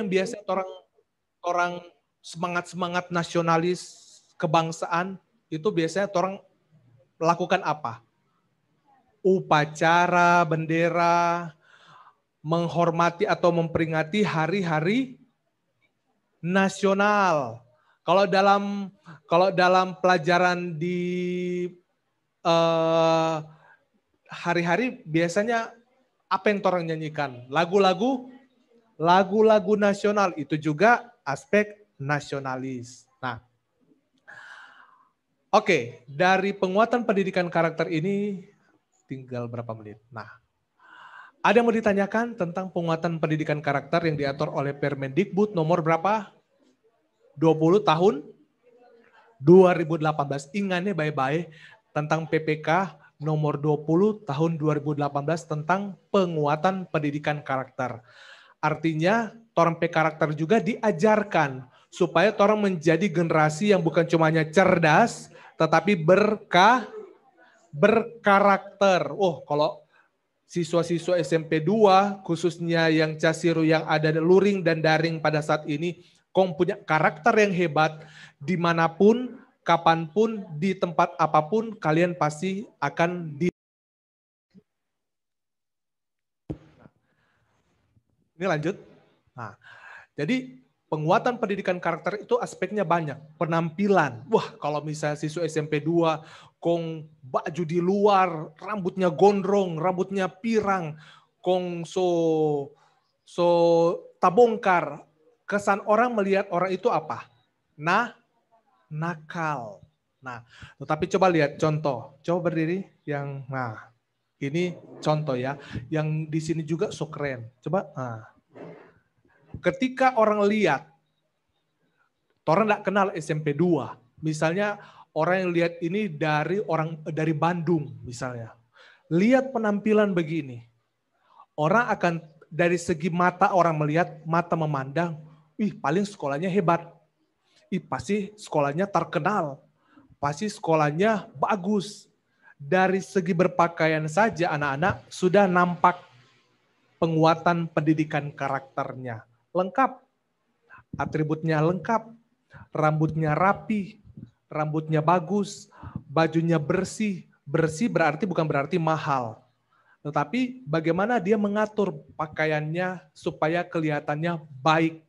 yang biasa orang semangat nasionalis kebangsaan itu biasanya orang lakukan apa? Upacara bendera, menghormati atau memperingati hari-hari nasional. Kalau dalam pelajaran di hari-hari biasanya apa yang orang nyanyikan? Lagu-lagu nasional, itu juga aspek nasionalis. Nah, oke, dari penguatan pendidikan karakter ini tinggal berapa menit. Nah, ada yang mau ditanyakan tentang penguatan pendidikan karakter yang diatur oleh Permendikbud nomor berapa? 20 tahun 2018. Ingatnya baik-baik tentang PPK nomor 20 tahun 2018 tentang penguatan pendidikan karakter. Artinya, orang karakter juga diajarkan supaya orang menjadi generasi yang bukan cuma cerdas, tetapi berkarakter. Oh, kalau siswa-siswa SMP 2, khususnya yang Casiru yang ada luring dan daring pada saat ini, kong punya karakter yang hebat, dimanapun, kapanpun, di tempat apapun, kalian pasti akan Ini lanjut. Nah, jadi penguatan pendidikan karakter itu aspeknya banyak. Penampilan. Wah, kalau misalnya siswa SMP 2, kong baju di luar, rambutnya gondrong, rambutnya pirang, kong so tabongkar. Kesan orang melihat orang itu apa? Nakal. Nah, tetapi coba lihat contoh. Coba berdiri yang ini contoh ya. Yang di sini juga so keren. Coba ketika orang lihat, orang tidak kenal SMP 2. Misalnya orang yang lihat ini dari Bandung misalnya. Lihat penampilan begini. Orang akan dari segi mata orang melihat, mata memandang, paling sekolahnya hebat. Pasti sekolahnya terkenal. Pasti sekolahnya bagus. Dari segi berpakaian saja anak-anak sudah nampak penguatan pendidikan karakternya. Lengkap. Atributnya lengkap. Rambutnya rapi. Rambutnya bagus. Bajunya bersih. Bersih bukan berarti mahal. Tetapi bagaimana dia mengatur pakaiannya supaya kelihatannya baik.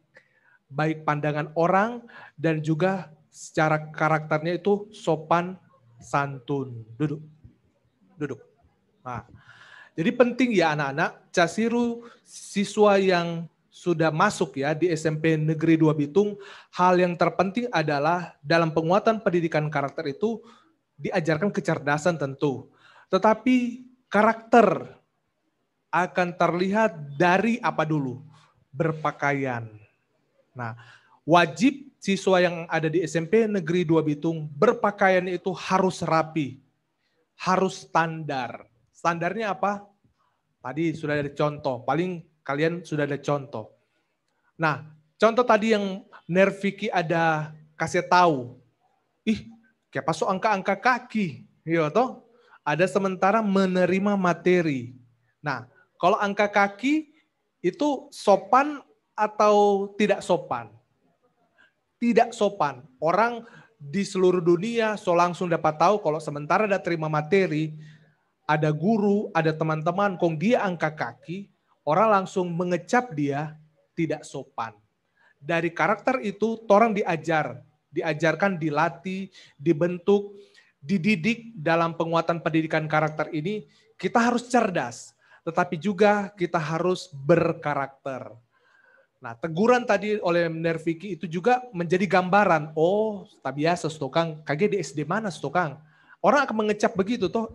Baik pandangan orang dan juga secara karakternya itu sopan santun. Duduk. Nah, jadi penting ya anak-anak, Casiru siswa yang sudah masuk ya di SMP Negeri 2 Bitung, hal yang terpenting adalah dalam penguatan pendidikan karakter itu diajarkan kecerdasan tentu. Tetapi karakter akan terlihat dari apa dulu? Berpakaian. Nah, wajib siswa yang ada di SMP Negeri 2 Bitung berpakaian itu harus rapi, harus standar. Standarnya apa? Tadi sudah ada contoh, paling kalian sudah ada contoh. Nah, contoh tadi yang Nerviki ada kasih tahu. Kayak pasuk angka-angka kaki. Iya toh? Ada sementara menerima materi. Nah, kalau angka kaki itu sopan atau tidak sopan? Tidak sopan. Orang di seluruh dunia langsung dapat tahu kalau sementara ada terima materi, ada guru, ada teman-teman, kong dia angka kaki, orang langsung mengecap dia tidak sopan. Dari karakter itu, orang diajarkan, dilatih, dibentuk, dididik dalam penguatan pendidikan karakter ini, kita harus cerdas, tetapi juga kita harus berkarakter. Nah, teguran tadi oleh Nerviki itu juga menjadi gambaran. Oh, tak biasa stokang. Kage di SD mana stokang? Orang akan mengecap begitu toh.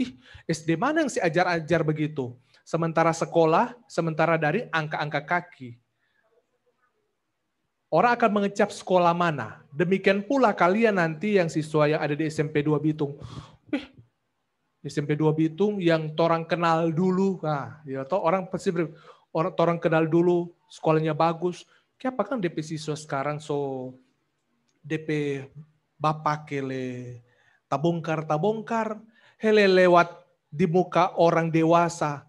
SD mana yang si ajar-ajar begitu? Sementara sekolah, sementara dari angka-angka kaki. Orang akan mengecap sekolah mana. Demikian pula kalian nanti yang siswa yang ada di SMP 2 Bitung. SMP 2 Bitung yang orang kenal dulu. Nah, ya toh orang pasti orang kenal dulu, sekolahnya bagus. Kenapa kan DP siswa sekarang DP bapak kele tabongkar, hele lewat di muka orang dewasa,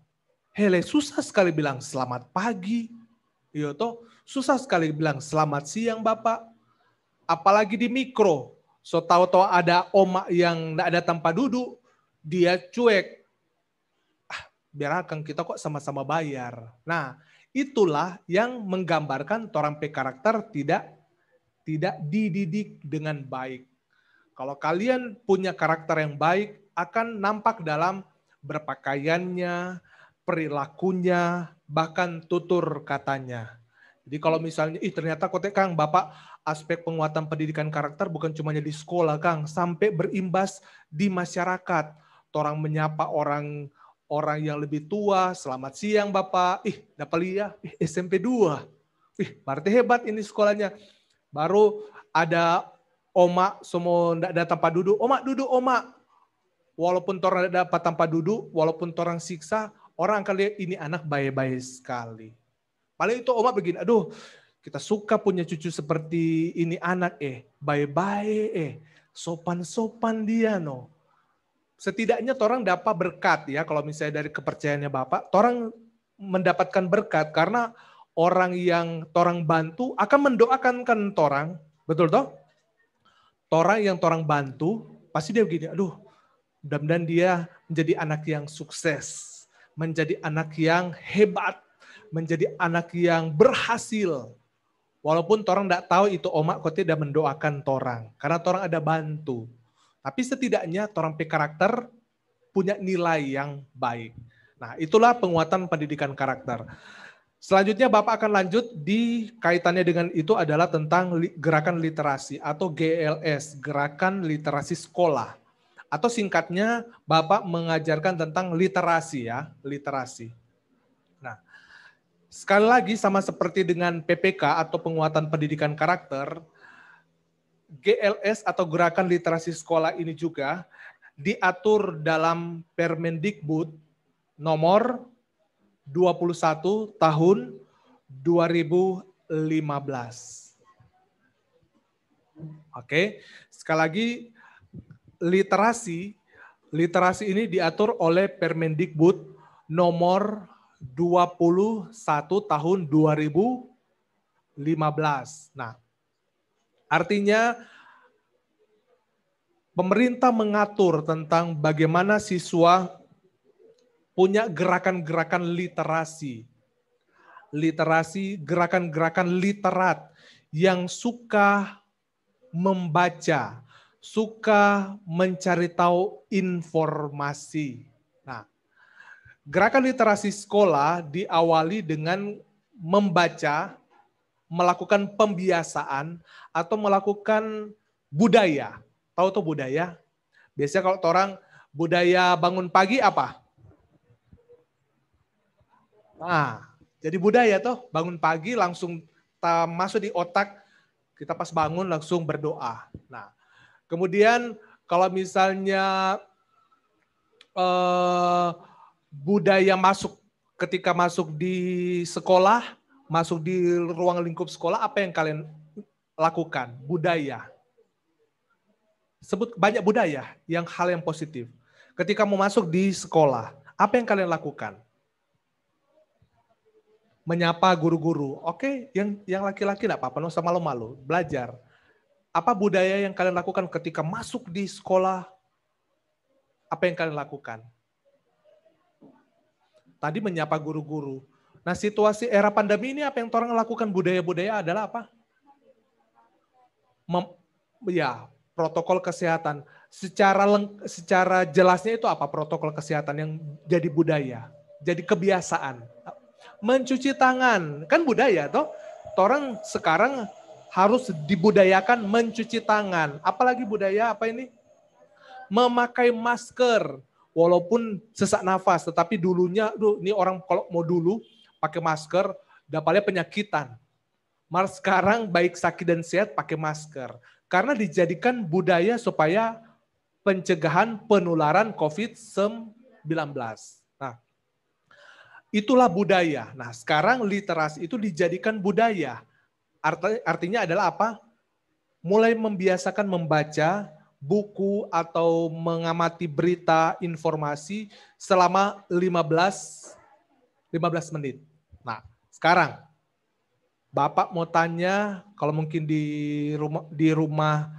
hele susah sekali bilang selamat pagi, iya toh Susah sekali bilang selamat siang Bapak. Apalagi di mikro. So tahu-tahu ada oma yang tidak ada tanpa duduk, dia cuek. Biar akan kita kok sama-sama bayar. Nah, itulah yang menggambarkan orang pe karakter tidak dididik dengan baik. Kalau kalian punya karakter yang baik, akan nampak dalam berpakaiannya, perilakunya, bahkan tutur katanya. Jadi kalau misalnya, ternyata kotek Kang, Bapak aspek penguatan pendidikan karakter bukan cuma di sekolah Kang, sampai berimbas di masyarakat. Orang menyapa orang yang lebih tua, selamat siang Bapak, dapat lihat, SMP 2. Berarti hebat ini sekolahnya. Baru ada oma semua tidak ada tempat duduk, oma duduk oma. Walaupun orang tidak dapat tempat duduk, walaupun orang siksa, orang akan lihat ini anak baik-baik sekali. Paling itu oma begini, aduh kita suka punya cucu seperti ini anak baik-baik sopan-sopan dia no. Setidaknya orang dapat berkat ya, kalau misalnya dari kepercayaannya Bapak, orang mendapatkan berkat karena orang yang orang bantu akan mendoakan kan orang, betul toh? Orang yang orang bantu pasti dia begini, aduh mudah-mudahan dia menjadi anak yang sukses, menjadi anak yang hebat, menjadi anak yang berhasil. Walaupun orang tidak tahu itu omak kok tidak mendoakan orang, karena orang ada bantu. Tapi setidaknya orang pe karakter punya nilai yang baik. Nah itulah penguatan pendidikan karakter. Selanjutnya Bapak akan lanjut di kaitannya dengan itu adalah tentang gerakan literasi atau GLS, gerakan literasi sekolah. Atau singkatnya Bapak mengajarkan tentang literasi ya, literasi. Nah, sekali lagi sama seperti dengan PPK atau penguatan pendidikan karakter, GLS atau gerakan literasi sekolah ini juga diatur dalam Permendikbud nomor 21 tahun 2015. Oke, sekali lagi literasi ini diatur oleh Permendikbud nomor 21 tahun 2015. Nah, artinya pemerintah mengatur tentang bagaimana siswa punya gerakan-gerakan literasi. Literasi, gerakan-gerakan literat yang suka membaca, suka mencari tahu informasi. Nah, gerakan literasi sekolah diawali dengan membaca, melakukan pembiasaan, atau melakukan budaya. Tahu tuh budaya? Biasanya kalau orang budaya bangun pagi apa? Nah, jadi budaya tuh bangun pagi langsung masuk di otak, kita pas bangun langsung berdoa. Nah, kemudian kalau misalnya budaya masuk ketika masuk di sekolah, masuk di ruang lingkup sekolah, apa yang kalian lakukan? Budaya. Sebut banyak budaya yang hal yang positif. Ketika mau masuk di sekolah, apa yang kalian lakukan? Menyapa guru-guru. Oke, yang laki-laki enggak apa-apa, enggak usah malu-malu, belajar. Apa budaya yang kalian lakukan ketika masuk di sekolah? Apa yang kalian lakukan? Tadi menyapa guru-guru. Nah, situasi era pandemi ini apa yang orang lakukan budaya-budaya adalah apa? Protokol kesehatan. Secara jelasnya itu apa protokol kesehatan yang jadi budaya, jadi kebiasaan. Mencuci tangan, kan budaya toh. Orang sekarang harus dibudayakan mencuci tangan. Apalagi budaya apa ini? Memakai masker. Walaupun sesak nafas, tetapi dulunya, ini orang kalau mau dulu pakai masker, dapatnya penyakitan. Malah sekarang baik sakit dan sehat pakai masker. Karena dijadikan budaya supaya pencegahan penularan COVID-19. Nah, itulah budaya. Nah, sekarang literasi itu dijadikan budaya. Artinya adalah apa? Mulai membiasakan membaca buku atau mengamati berita, informasi selama 15 menit. Nah, sekarang Bapak mau tanya, kalau mungkin di rumah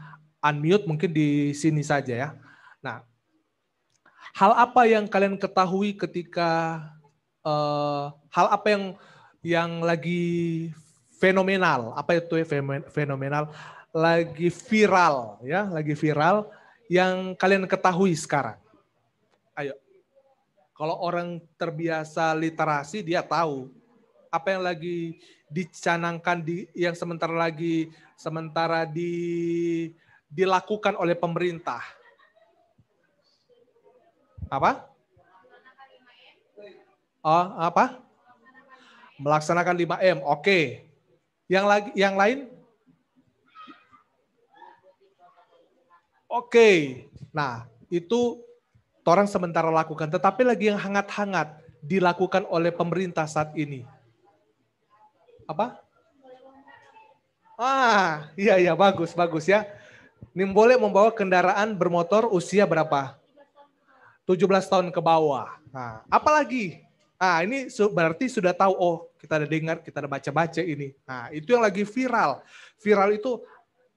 unmute, mungkin di sini saja ya. Nah, hal apa yang kalian ketahui ketika hal apa yang lagi fenomenal? Apa itu fenomenal? Lagi viral ya, lagi viral yang kalian ketahui sekarang. Ayo. Kalau orang terbiasa literasi dia tahu apa yang lagi dicanangkan yang sementara dilakukan oleh pemerintah. Apa? Oh, apa? Melaksanakan 5M. Oke. Yang lain? Oke. Nah, itu orang sementara lakukan, tetapi lagi yang hangat-hangat dilakukan oleh pemerintah saat ini. Apa? Iya bagus ya. Ini boleh membawa kendaraan bermotor usia berapa? 17 tahun ke bawah. Nah, apalagi? Nah, ini berarti sudah tahu, oh kita ada dengar, kita ada baca-baca ini. Nah, itu yang lagi viral. Viral itu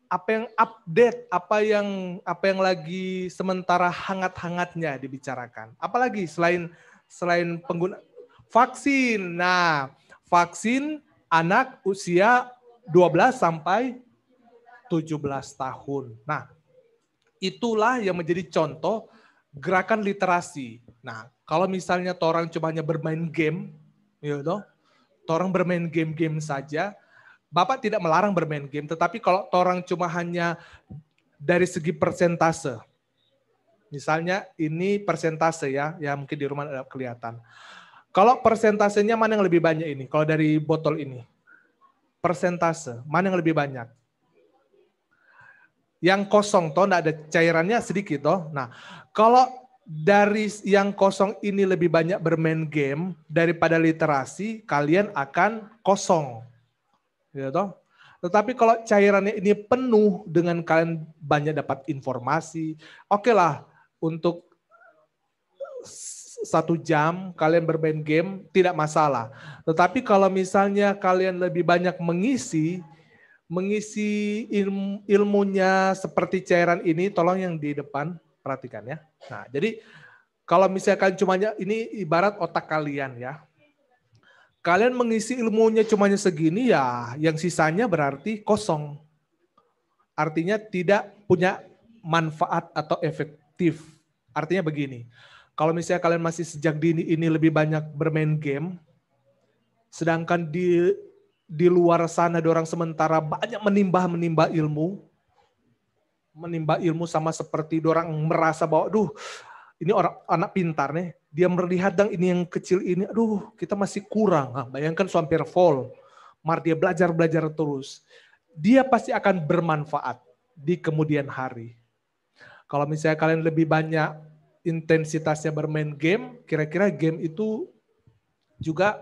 apa yang update, apa yang lagi sementara hangat-hangatnya dibicarakan. Apalagi selain pengguna vaksin. Nah, vaksin anak usia 12 sampai 17 tahun. Nah, itulah yang menjadi contoh gerakan literasi. Nah, kalau misalnya orang cuma hanya bermain game, orang bermain game-game saja, Bapak tidak melarang bermain game, tetapi kalau orang cuma hanya dari segi persentase, misalnya ini persentase ya mungkin di rumah ada kelihatan. Kalau persentasenya mana yang lebih banyak ini? Kalau dari botol ini, persentase mana yang lebih banyak? Yang kosong toh, enggak ada cairannya sedikit toh. Nah, kalau dari yang kosong ini lebih banyak bermain game daripada literasi, kalian akan kosong. Ya toh? Tetapi kalau cairannya ini penuh dengan kalian banyak dapat informasi, oke lah untuk 1 jam kalian bermain game tidak masalah. Tetapi kalau misalnya kalian lebih banyak mengisi ilmunya seperti cairan ini, tolong yang di depan perhatikan ya. Nah, jadi kalau misalkan cumanya ini ibarat otak kalian ya. Kalian mengisi ilmunya cumanya segini ya, yang sisanya berarti kosong. Artinya tidak punya manfaat atau efektif. Artinya begini, kalau misalnya kalian masih sejak dini ini lebih banyak bermain game, sedangkan di luar sana orang sementara banyak menimba ilmu sama seperti orang merasa bahwa ini orang anak pintar nih, dia melihat dan ini yang kecil ini, kita masih kurang. Nah, bayangkan hampir full. Dia belajar terus. Dia pasti akan bermanfaat di kemudian hari. Kalau misalnya kalian lebih banyak intensitasnya bermain game, kira-kira game itu juga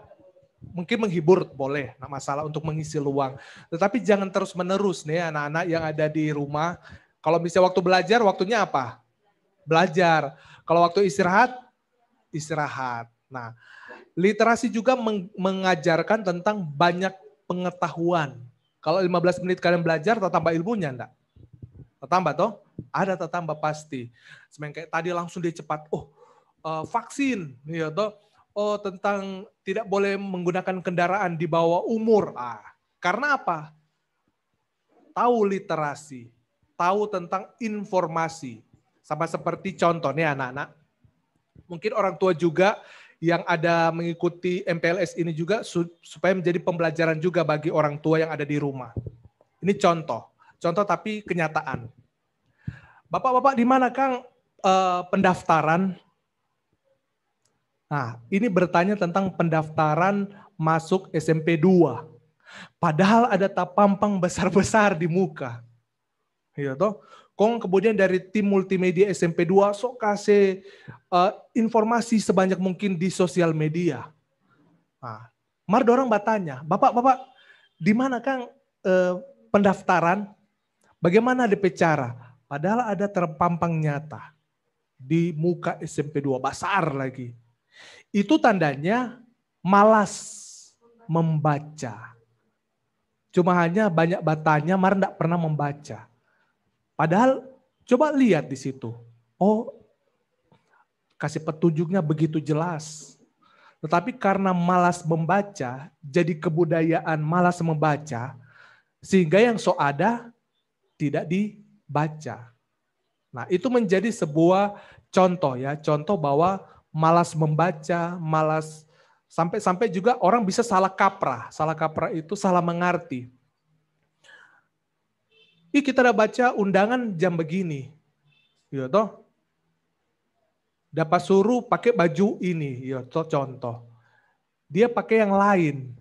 mungkin menghibur, boleh, nggak masalah untuk mengisi luang. Tetapi jangan terus-menerus nih anak-anak yang ada di rumah. Kalau misalnya waktu belajar, waktunya apa? Belajar. Kalau waktu istirahat, istirahat. Nah, literasi juga mengajarkan tentang banyak pengetahuan. Kalau 15 menit kalian belajar, tambah ilmunya enggak? Tambah toh? Ada tambah pasti. Semen kayak tadi langsung dia cepat, vaksin, ya toh. Oh, tentang tidak boleh menggunakan kendaraan di bawah umur. Karena apa? Tahu literasi, tahu tentang informasi. Sama seperti contoh nih anak-anak. Mungkin orang tua juga yang ada mengikuti MPLS ini juga supaya menjadi pembelajaran juga bagi orang tua yang ada di rumah. Ini contoh tapi kenyataan. Bapak-bapak di mana Kang pendaftaran? Nah, ini bertanya tentang pendaftaran masuk SMP 2. Padahal ada tapampang besar-besar di muka. Iya toh? Kemudian dari tim multimedia SMP 2 sok kasih informasi sebanyak mungkin di sosial media. Nah, orang bertanya, Bapak, di mana Kang pendaftaran? Bagaimana DP cara? Padahal ada terpampang nyata di muka SMP 2 besar lagi. Itu tandanya malas membaca. Cuma hanya banyak batanya, mar enggak pernah membaca. Padahal coba lihat di situ. Oh, kasih petunjuknya begitu jelas. Tetapi karena malas membaca, jadi kebudayaan malas membaca, sehingga yang so ada tidak dibaca. Nah, itu menjadi sebuah contoh ya, contoh bahwa malas membaca, malas sampai juga orang bisa salah kaprah. Salah kaprah itu salah mengerti. Kita udah baca undangan jam begini. Ya toh. Dapat suruh pakai baju ini, ya toh contoh. Dia pakai yang lain.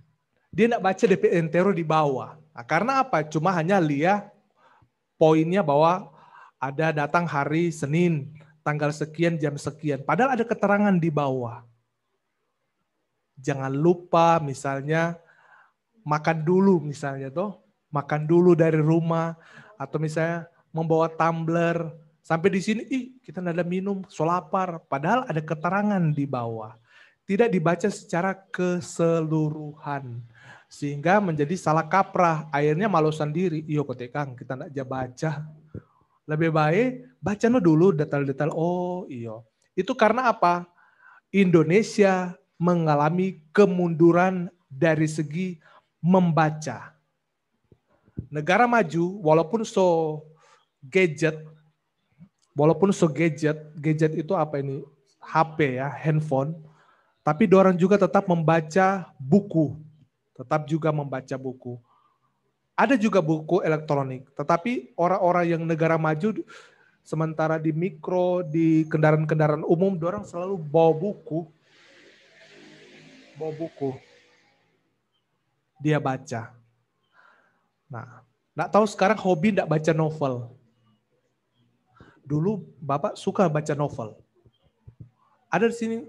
Dia enggak baca DP entero di bawah. Nah, karena apa? Cuma hanya lihat poinnya bahwa ada datang hari Senin, tanggal sekian, jam sekian. Padahal ada keterangan di bawah. Jangan lupa misalnya makan dulu misalnya toh. Makan dulu dari rumah. Atau misalnya membawa tumbler. Sampai di sini, kita nggak ada minum, so lapar. Padahal ada keterangan di bawah. Tidak dibaca secara keseluruhan. Sehingga menjadi salah kaprah. Akhirnya malu sendiri. Iyo kotekang, kita nggak baca. Lebih baik baca dulu detail-detail. Oh iyo. Itu karena apa? Indonesia mengalami kemunduran dari segi membaca. Negara maju walaupun gadget itu apa ini? HP ya, handphone. Tapi dorang juga tetap membaca buku. Tetap juga membaca buku. Ada juga buku elektronik, tetapi orang-orang yang negara maju, sementara di mikro, di kendaraan-kendaraan umum, dorang selalu bawa buku. Dia baca. Nah, nggak tahu sekarang hobi nggak baca novel. Dulu Bapak suka baca novel. Ada di sini,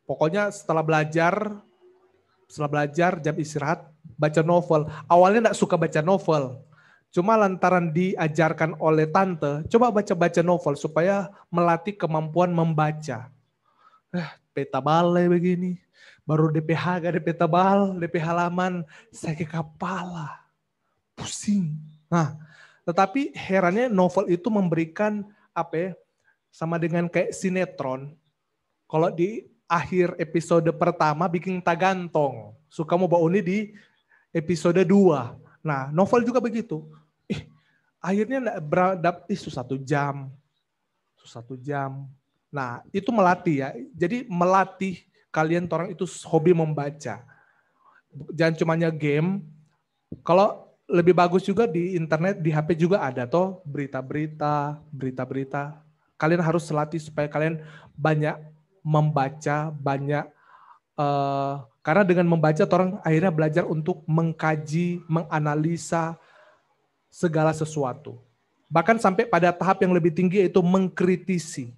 pokoknya setelah belajar jam istirahat, baca novel. Awalnya nggak suka baca novel. Cuma lantaran diajarkan oleh tante, coba baca-baca novel supaya melatih kemampuan membaca. Peta balai begini. Baru DPH gak DP tebal, DP halaman, sakit kepala. Pusing. Nah, tetapi herannya novel itu memberikan apa ya, sama dengan kayak sinetron. Kalau di akhir episode pertama bikin tagantong. Suka mau bawa ini di episode 2. Nah, novel juga begitu. Akhirnya satu jam. Nah, itu melatih ya. Jadi melatih kalian orang itu hobi membaca. Jangan cumanya game. Kalau lebih bagus juga di internet, di HP juga ada toh berita-berita. Kalian harus latih supaya kalian banyak membaca, banyak karena dengan membaca orang akhirnya belajar untuk mengkaji, menganalisa segala sesuatu. Bahkan sampai pada tahap yang lebih tinggi yaitu mengkritisi.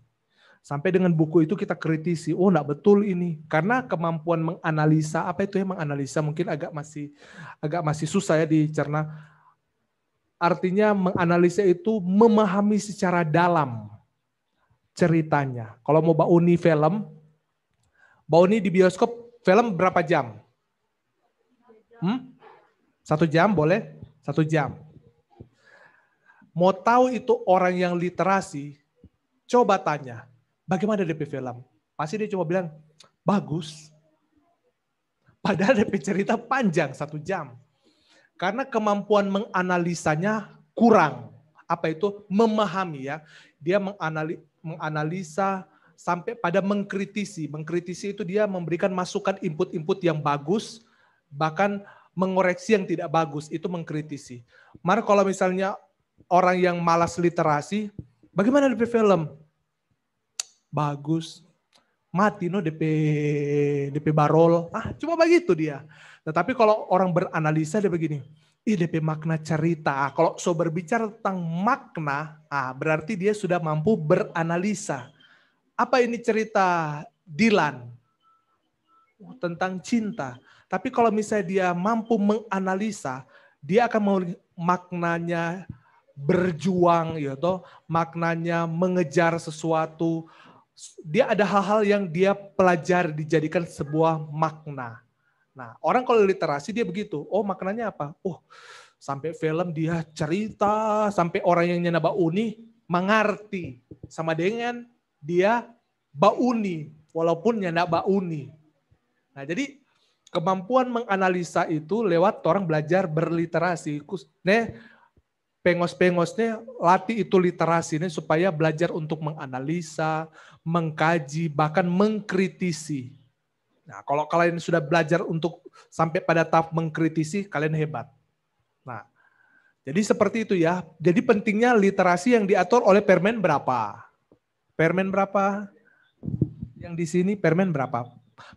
Sampai dengan buku itu kita kritisi, oh enggak betul ini. Karena kemampuan menganalisa, apa itu ya menganalisa mungkin agak masih susah ya dicerna. Artinya menganalisa itu memahami secara dalam ceritanya. Kalau mau Mbak Uni film, Mbak Uni di bioskop film berapa jam? 1 jam boleh? 1 jam. Mau tahu itu orang yang literasi, coba tanya. Bagaimana DP film? Pasti dia cuma bilang, bagus. Padahal DP cerita panjang 1 jam. Karena kemampuan menganalisanya kurang. Apa itu? Memahami ya. Dia menganalisa sampai pada mengkritisi. Mengkritisi itu dia memberikan masukan input-input yang bagus, bahkan mengoreksi yang tidak bagus. Itu mengkritisi. Maka kalau misalnya orang yang malas literasi, bagaimana DP film? Bagus, mati no DP barol. Cuma begitu dia. Tetapi kalau orang beranalisa dia begini, DP makna cerita. Kalau berbicara tentang makna, berarti dia sudah mampu beranalisa. Apa ini cerita Dilan? Tentang cinta. Tapi kalau misalnya dia mampu menganalisa, dia akan mau maknanya berjuang, ya toh, maknanya mengejar sesuatu. Dia ada hal-hal yang dia pelajari dijadikan sebuah makna. Nah, orang kalau literasi dia begitu. Oh, maknanya apa? Oh, Sampai film dia cerita, sampai orang yang nyana bauni mengerti. Sama dengan dia bauni, walaupun nyana bauni. Nah jadi kemampuan menganalisa itu lewat orang belajar berliterasi. Pengos-pengosnya latih itu literasi ini supaya belajar untuk menganalisa, mengkaji, bahkan mengkritisi. Nah, kalau kalian sudah belajar untuk sampai pada tahap mengkritisi, kalian hebat. Nah, jadi seperti itu ya. Jadi pentingnya literasi yang diatur oleh Permen berapa? Permen berapa? Yang di sini Permen berapa?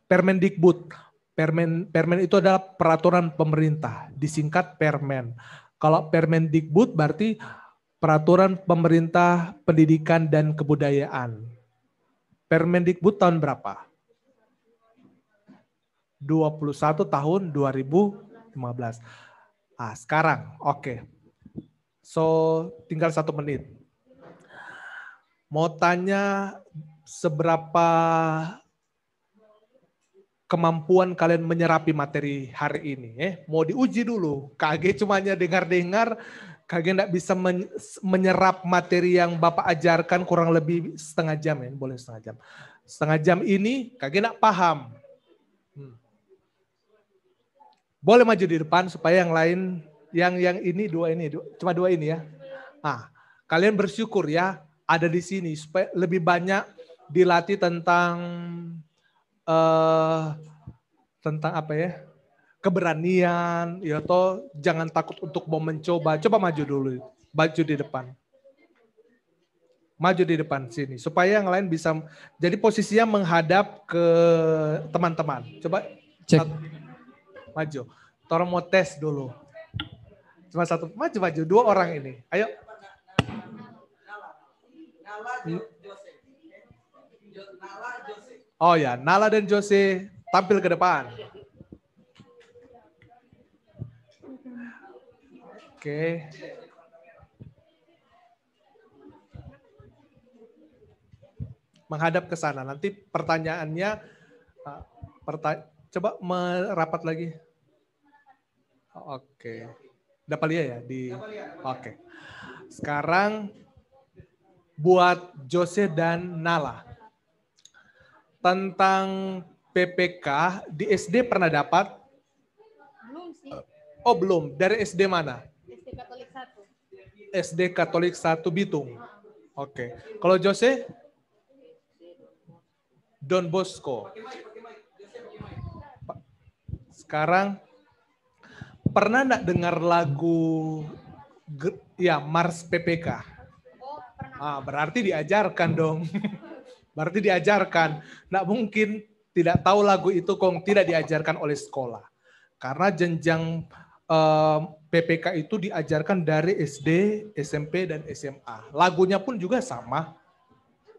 Permendikbud. Permen itu adalah peraturan pemerintah, disingkat Permen. Kalau Permendikbud berarti peraturan pemerintah pendidikan dan kebudayaan. Permendikbud tahun berapa? 21 tahun 2015. Ah, sekarang, oke. So, tinggal 1 menit. Mau tanya seberapa kemampuan kalian menyerapi materi hari ini. Mau diuji dulu. KG cuma dengar-dengar, KG enggak bisa menyerap materi yang Bapak ajarkan kurang lebih setengah jam ya, boleh setengah jam. Setengah jam ini KG enggak paham. Boleh maju di depan supaya yang lain, yang ini cuma dua ini ya. Nah, kalian bersyukur ya ada di sini supaya lebih banyak dilatih tentang apa ya, keberanian, ya toh jangan takut untuk mau mencoba. Coba maju dulu, maju di depan. Maju di depan sini, supaya yang lain bisa, jadi posisinya menghadap ke teman-teman. Coba cek. Maju. Tolong mau tes dulu. Cuma satu, maju. 2 orang ini. Ayo. Oh ya, Nala dan Jose tampil ke depan. Oke. Menghadap ke sana. Nanti pertanyaannya, coba merapat lagi. Oke. Dapat lihat ya di. Oke. Sekarang buat Jose dan Nala. Tentang PPK di SD pernah dapat? Belum sih. Oh belum. Dari SD mana? SD Katolik 1. SD Katolik 1 Bitung. Oke. Kalau Jose? Don Bosco. Sekarang pernah enggak dengar lagu ya Mars PPK? Oh, pernah. Berarti diajarkan dong. Berarti diajarkan. Nggak mungkin tidak tahu lagu itu kok tidak diajarkan oleh sekolah. Karena jenjang PPK itu diajarkan dari SD, SMP, dan SMA. Lagunya pun juga sama.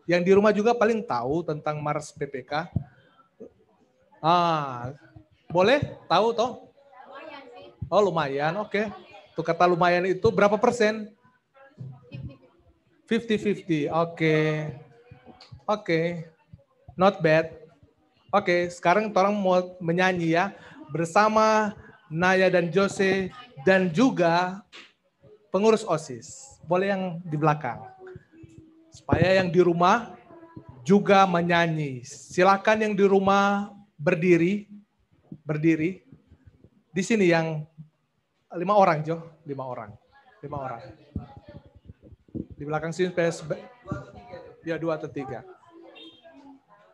Yang di rumah juga paling tahu tentang Mars PPK. Boleh tahu toh? Lumayan sih. Oh lumayan, oke. Tuh kata lumayan itu berapa persen? 50-50, oke. Oke, not bad. Oke, sekarang orang mau menyanyi ya. Bersama Naya dan Jose dan juga pengurus OSIS. Boleh yang di belakang. Supaya yang di rumah juga menyanyi. Silakan yang di rumah berdiri. Berdiri. Di sini yang 5 orang, Jo. 5 orang. Di belakang sini ya 2 atau 3.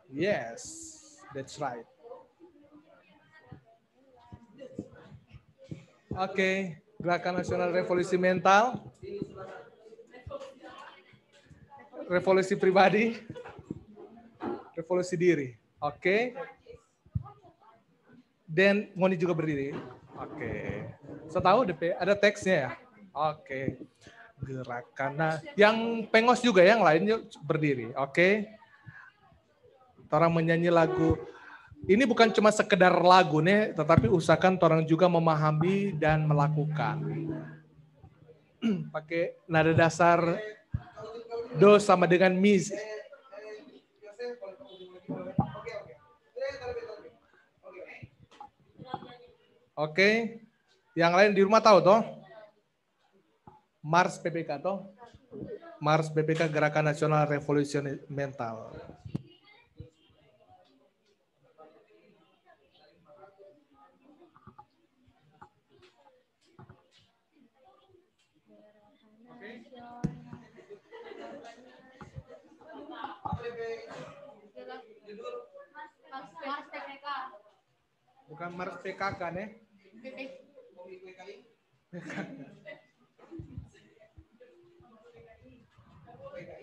Yes, that's right. Oke, Gerakan Nasional Revolusi Mental. Revolusi pribadi. Revolusi diri. Oke. Dan Ngoni juga berdiri. Oke. Saya tahu ada teksnya ya. Oke. Gerakan yang pengos juga yang lainnya berdiri. Oke. Orang menyanyi lagu. Ini bukan cuma sekedar lagu nih, tetapi usahakan orang juga memahami dan melakukan. Pakai nada dasar do sama dengan mi. Oke. Yang lain di rumah tahu toh? Mars PPK toh? Mars PPK Gerakan Nasional Revolusi Mental. Mars PPK. Bukan Mars PKK nih.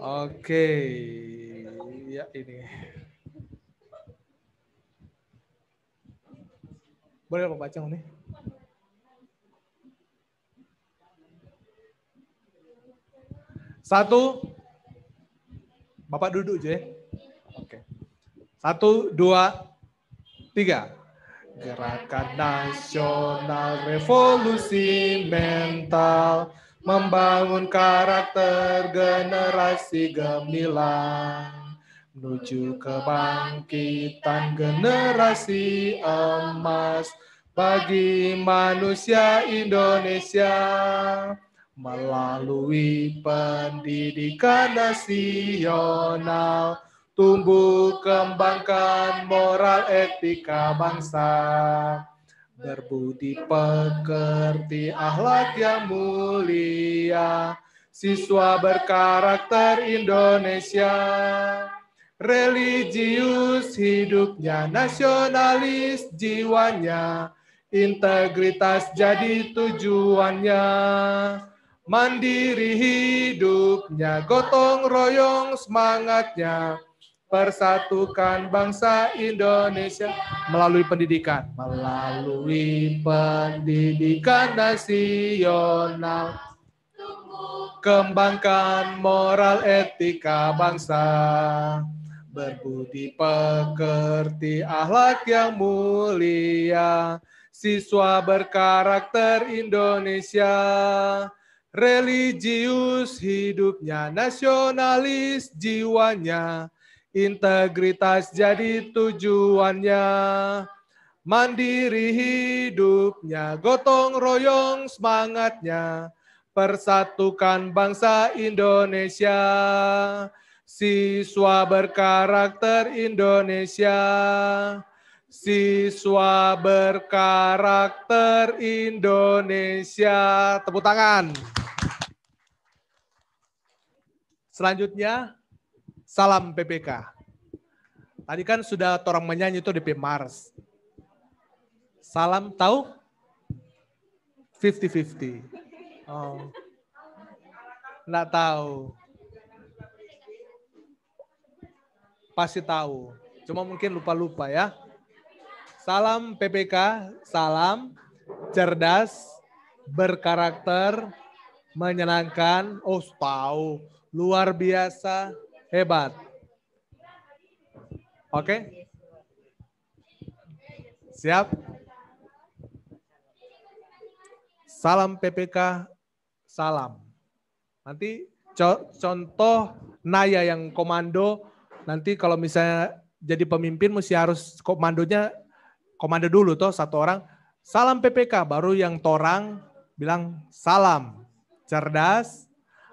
Oke, ya ini. Boleh Pak baca nih? Satu, Bapak duduk aja. Oke. 1, 2, 3. Gerakan Nasional Revolusi Mental membangun karakter generasi gemilang menuju kebangkitan generasi emas bagi manusia Indonesia melalui pendidikan nasional. Tumbuh kembangkan moral etika bangsa, berbudi pekerti akhlak yang mulia, siswa berkarakter Indonesia, religius hidupnya, nasionalis jiwanya, integritas jadi tujuannya, mandiri hidupnya, gotong royong semangatnya, persatukan bangsa Indonesia melalui pendidikan. Melalui pendidikan nasional. Kembangkan moral etika bangsa. Berbudi pekerti akhlak yang mulia. Siswa berkarakter Indonesia. Religius hidupnya, nasionalis jiwanya. Integritas jadi tujuannya, mandiri hidupnya, gotong royong semangatnya, persatukan bangsa Indonesia, siswa berkarakter Indonesia, siswa berkarakter Indonesia. Tepuk tangan. Selanjutnya, salam PPK. Tadi kan sudah orang menyanyi itu DP Mars. Salam tahu? 50-50. Oh. Nggak tahu. Pasti tahu. Cuma mungkin lupa-lupa ya. Salam PPK, salam cerdas, berkarakter, menyenangkan. Oh, tahu. Luar biasa. Hebat. Oke? Siap? Salam PPK, salam. Nanti contoh Naya yang komando, nanti kalau misalnya jadi pemimpin mesti harus komando dulu toh satu orang. Salam PPK, baru yang torang bilang salam. Cerdas,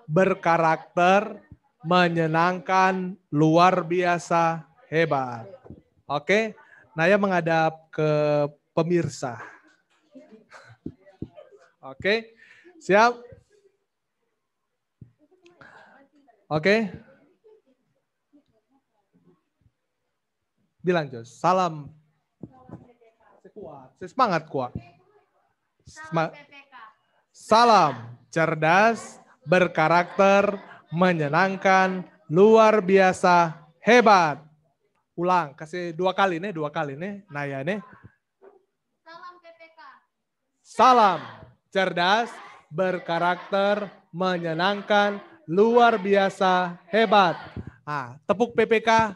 berkarakter, menyenangkan, luar biasa, hebat. Oke, Naya menghadap ke pemirsa. Oke, siap? Oke. Bilang Jos, salam. Semangat kuat. Salam, cerdas, berkarakter, menyenangkan, luar biasa, hebat. Ulang, kasih dua kali nih, Naya nih. Salam PPK. Salam, cerdas, berkarakter, menyenangkan, luar biasa, hebat. Ah, tepuk PPK,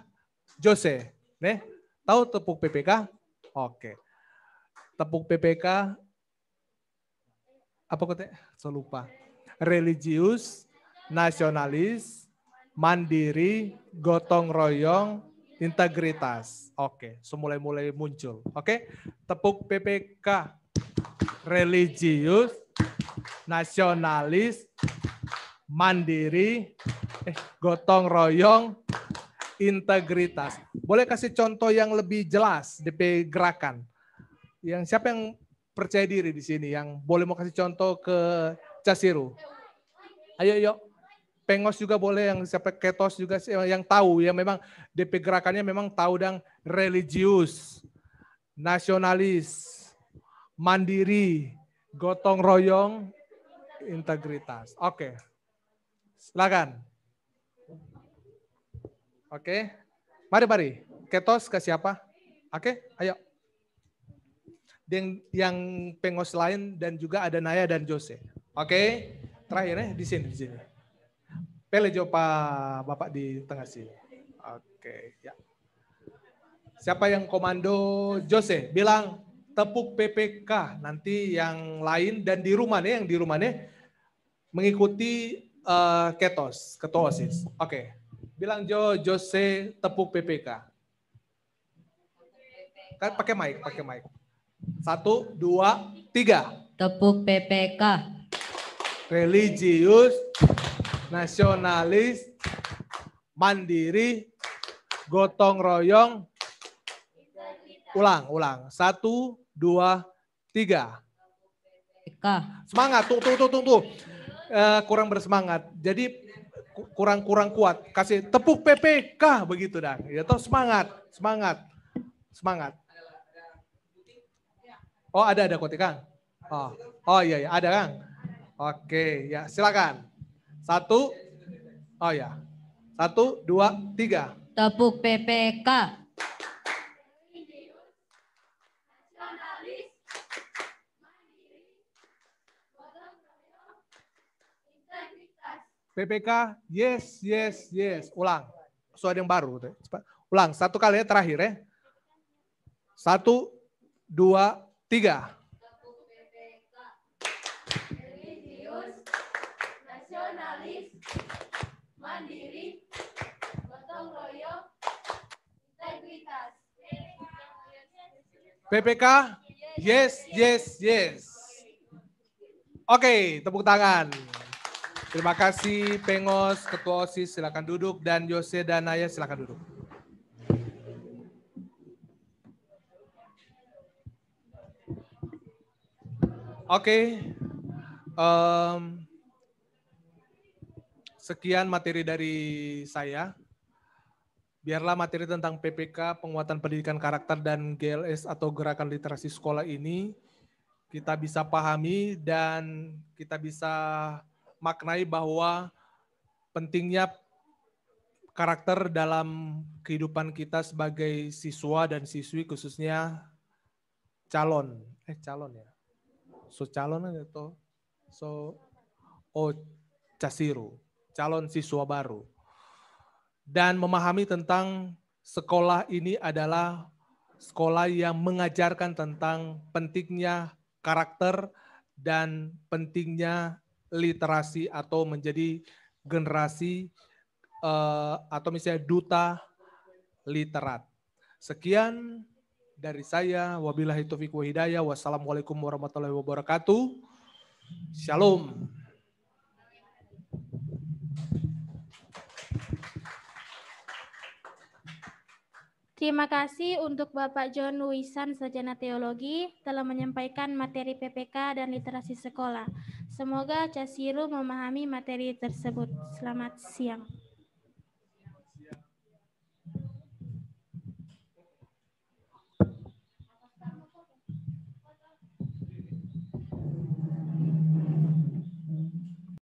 Jose. Nih, tahu tepuk PPK? Oke. Tepuk PPK, apa kata? Saya lupa. Religius, nasionalis, mandiri, gotong royong, integritas. Oke, mulai muncul. Oke, tepuk PPK. Religius, nasionalis, mandiri, gotong royong, integritas. Boleh kasih contoh yang lebih jelas DP gerakan? Yang siapa yang percaya diri di sini yang boleh mau kasih contoh ke Casiru? Ayo yuk. Pengos juga boleh, yang siapa Ketos juga yang tahu, yang memang DP gerakannya memang tahu dan religius, nasionalis, mandiri, gotong royong, integritas. Oke. Silakan. Oke. Mari. Ketos ke siapa? Oke, ayo. Yang pengos lain dan juga ada Naya dan Jose. Oke. Terakhir ya di sini. Pele Jopa Bapak di tengah sini. Oke, ya. Siapa yang komando? Jose bilang tepuk PPK. Nanti yang lain dan di rumah nih, yang di rumah nih mengikuti Ketos, ketua OSIS. Oke. Bilang Jose tepuk PPK. Kan pakai mic. 1, 2, 3. Tepuk PPK. Religius, nasionalis, mandiri, gotong royong. Ulang. 1, 2, 3. PPK. Semangat, tuh. Kurang bersemangat. Jadi kurang kuat. Kasih tepuk PPK begitu dah. Ya toh semangat. Oh ada kotik Kang. Oh iya ada Kang. Oke, ya silakan. 1, 2, 3. Tepuk PPK. PPK, yes. Ulang. So ada yang baru. Ulang, 1 kali ya terakhir ya. 1, 2, 3. Religius, nasionalis, mandiri, gotong royong, integritas. PPK, yes. Oke, tepuk tangan. Terima kasih Pengos, Ketua OSIS, silakan duduk, dan Jose dan Naya silakan duduk. Oke. Sekian materi dari saya. Biarlah materi tentang PPK, penguatan pendidikan karakter, dan GLS atau gerakan literasi sekolah ini kita bisa pahami dan kita bisa maknai bahwa pentingnya karakter dalam kehidupan kita sebagai siswa dan siswi, khususnya calon ya. Calon atau Casiru, calon siswa baru. Dan memahami tentang sekolah ini adalah sekolah yang mengajarkan tentang pentingnya karakter dan pentingnya literasi atau menjadi generasi atau misalnya duta literat. Sekian dari saya, wabillahi taufiq wa hidayah, wassalamualaikum warahmatullahi wabarakatuh. Shalom. Terima kasih untuk Bapak John Wisan, Sarjana Teologi, telah menyampaikan materi PPK dan literasi sekolah. Semoga Casiru memahami materi tersebut. Selamat siang.